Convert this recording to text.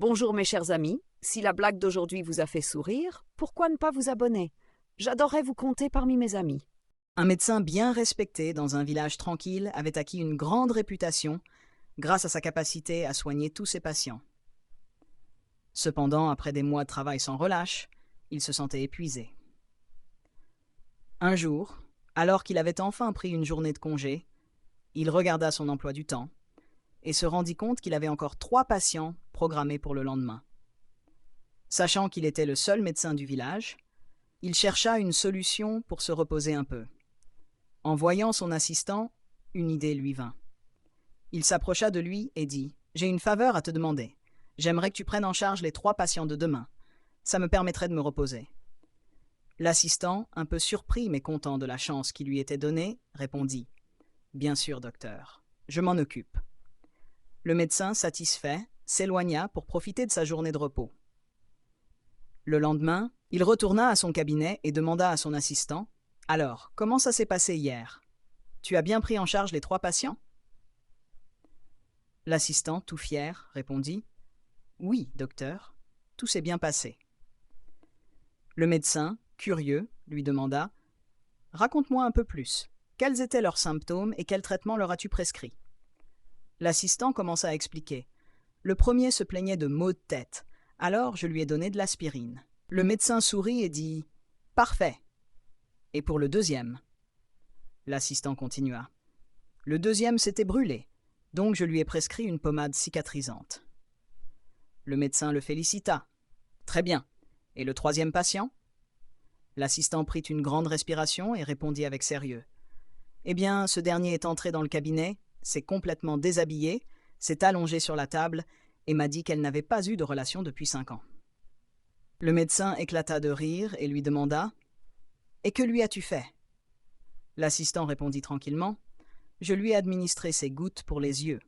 Bonjour mes chers amis, si la blague d'aujourd'hui vous a fait sourire, pourquoi ne pas vous abonner? J'adorerais vous compter parmi mes amis. Un médecin bien respecté dans un village tranquille avait acquis une grande réputation grâce à sa capacité à soigner tous ses patients. Cependant, après des mois de travail sans relâche, il se sentait épuisé. Un jour, alors qu'il avait enfin pris une journée de congé, il regarda son emploi du temps et se rendit compte qu'il avait encore 3 patients programmés pour le lendemain. Sachant qu'il était le seul médecin du village, il chercha une solution pour se reposer un peu. En voyant son assistant, une idée lui vint. Il s'approcha de lui et dit « J'ai une faveur à te demander. J'aimerais que tu prennes en charge les 3 patients de demain. Ça me permettrait de me reposer. » L'assistant, un peu surpris mais content de la chance qui lui était donnée, répondit « Bien sûr, docteur. Je m'en occupe. » Le médecin, satisfait, s'éloigna pour profiter de sa journée de repos. Le lendemain, il retourna à son cabinet et demanda à son assistant « Alors, comment ça s'est passé hier? Tu as bien pris en charge les 3 patients ?» L'assistant, tout fier, répondit « Oui, docteur, tout s'est bien passé. » Le médecin, curieux, lui demanda « Raconte-moi un peu plus. Quels étaient leurs symptômes et quel traitement leur as-tu prescrit ?» L'assistant commença à expliquer. Le premier se plaignait de maux de tête, alors je lui ai donné de l'aspirine. Le médecin sourit et dit « Parfait. Et pour le deuxième ?» L'assistant continua. Le deuxième s'était brûlé, donc je lui ai prescrit une pommade cicatrisante. Le médecin le félicita. Très bien. Et le troisième patient? L'assistant prit une grande respiration et répondit avec sérieux. Eh bien, ce dernier est entré dans le cabinet, s'est complètement déshabillé, s'est allongé sur la table et m'a dit qu'elle n'avait pas eu de relation depuis 5 ans. Le médecin éclata de rire et lui demanda « Et que lui as-tu fait ?» L'assistant répondit tranquillement « Je lui ai administré ses gouttes pour les yeux. »